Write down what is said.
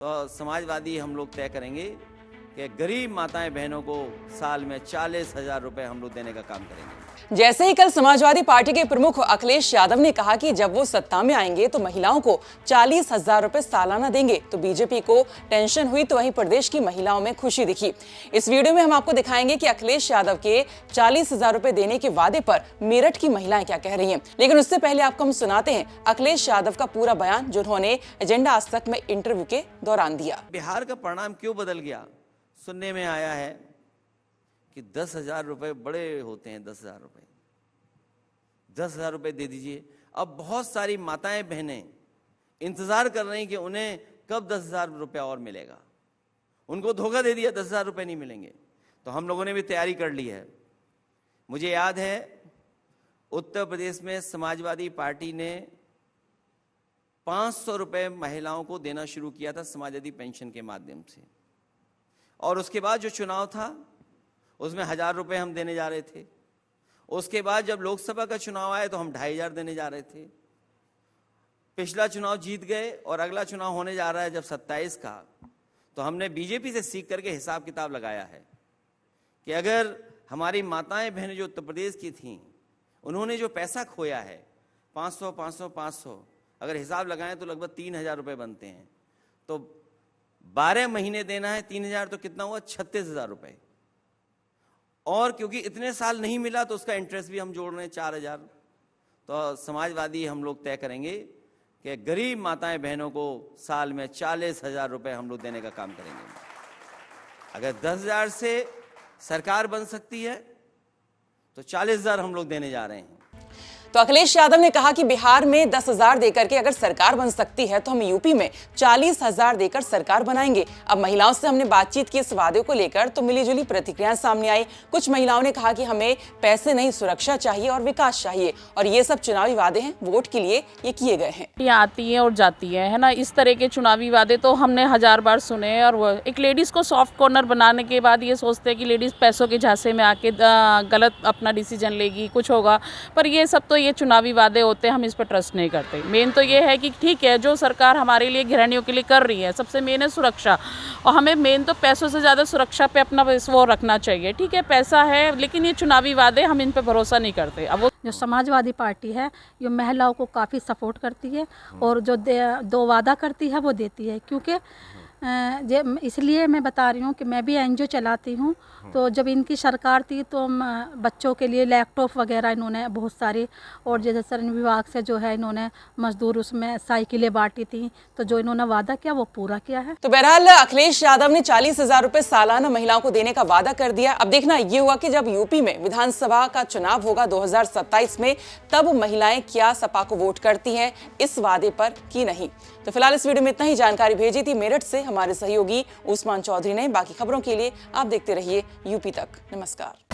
तो समाजवादी हम लोग तय करेंगे कि गरीब माताएं बहनों को साल में 40,000 रुपए हम लोग देने का काम करेंगे। जैसे ही कल समाजवादी पार्टी के प्रमुख अखिलेश यादव ने कहा कि जब वो सत्ता में आएंगे तो महिलाओं को 40,000 रुपए सालाना देंगे तो बीजेपी को टेंशन हुई, तो वहीं प्रदेश की महिलाओं में खुशी दिखी। इस वीडियो में हम आपको दिखाएंगे कि अखिलेश यादव के 40,000 रुपए देने के वादे पर मेरठ की महिलाएं क्या कह रही हैं। लेकिन उससे पहले आपको हम सुनाते हैं अखिलेश यादव का पूरा बयान जिन्होंने एजेंडा आज तक में इंटरव्यू के दौरान दिया। बिहार का परिणाम क्यों बदल गया? सुनने में आया है कि 10,000 रुपए बड़े होते हैं। 10,000 रुपए 10,000 रुपए दे दीजिए। अब बहुत सारी माताएं बहनें इंतजार कर रही कि उन्हें कब 10,000 रुपया और मिलेगा। उनको धोखा दे दिया, 10,000 रुपए नहीं मिलेंगे। तो हम लोगों ने भी तैयारी कर ली है। मुझे याद है उत्तर प्रदेश में समाजवादी पार्टी ने 500 रुपए महिलाओं को देना शुरू किया था समाजवादी पेंशन के माध्यम से, और उसके बाद जो चुनाव था उसमें 1,000 रुपए हम देने जा रहे थे। उसके बाद जब लोकसभा का चुनाव आया तो हम 2,500 देने जा रहे थे। पिछला चुनाव जीत गए और अगला चुनाव होने जा रहा है जब 27 का, तो हमने बीजेपी से सीख करके हिसाब किताब लगाया है कि अगर हमारी माताएं बहनें जो उत्तर प्रदेश की थीं, उन्होंने जो पैसा खोया है 500 500 500, अगर हिसाब लगाएं तो लगभग 3,000 रुपए बनते हैं। तो 12 महीने देना है, 3,000 तो कितना हुआ? 36,000 रुपए। और क्योंकि इतने साल नहीं मिला तो उसका इंटरेस्ट भी हम जोड़ रहे हैं 4,000। तो समाजवादी हम लोग तय करेंगे कि गरीब माताएं बहनों को साल में 40,000 रुपए हम लोग देने का काम करेंगे। अगर 10,000 से सरकार बन सकती है तो 40,000 हम लोग देने जा रहे हैं। तो अखिलेश यादव ने कहा कि बिहार में 10,000 देकर के अगर सरकार बन सकती है तो हम यूपी में 40,000 देकर सरकार बनाएंगे। अब महिलाओं से हमने बातचीत की इस वादे को लेकर तो मिलीजुली प्रतिक्रियाएं सामने आई। कुछ महिलाओं ने कहा कि हमें पैसे नहीं, सुरक्षा चाहिए और विकास चाहिए, और ये सब चुनावी वादे हैं, वोट के लिए ये किए गए हैं। ये आती है और जाती है ना, इस तरह के चुनावी वादे तो हमने 1000 बार सुने। और वो एक लेडीज को सॉफ्ट कॉर्नर बनाने के बाद ये सोचते हैं कि लेडीज पैसों के झांसे में आके गलत अपना डिसीजन लेगी, कुछ होगा। पर ये सब तो ये चुनावी वादे होते हैं, हम इस पर ट्रस्ट नहीं करते। मेन तो ये है कि ठीक है, जो सरकार हमारे लिए गृहिणियों के लिए कर रही है, सबसे मेन है सुरक्षा, और हमें मेन तो पैसों से ज़्यादा सुरक्षा पे अपना वो रखना चाहिए। ठीक है, पैसा है, लेकिन ये चुनावी वादे हम इन पर भरोसा नहीं करते। अब वो जो समाजवादी पार्टी है ये महिलाओं को काफ़ी सपोर्ट करती है, और जो दो वादा करती है वो देती है। क्योंकि इसलिए मैं बता रही हूँ कि मैं भी एनजीओ चलाती हूँ। तो जब इनकी सरकार थी तो बच्चों के लिए लैपटॉप वगैरह इन्होंने बहुत सारी, और जैसे श्रम विभाग से जो है इन्होंने मजदूर उसमें साइकिलें बांटी थी। तो जो इन्होंने वादा किया वो पूरा किया है। तो बहरहाल अखिलेश यादव ने 40,000 रुपए सालाना महिलाओं को देने का वादा कर दिया। अब देखना ये हुआ कि जब यूपी में विधानसभा का चुनाव होगा 2027 में, तब महिलाएं क्या सपा को वोट करती हैं इस वादे पर कि नहीं। तो फिलहाल इस वीडियो में इतना ही। जानकारी भेजी थी मेरठ से हमारे सहयोगी उस्मान चौधरी ने। बाकी खबरों के लिए आप देखते रहिए यूपी तक। नमस्कार।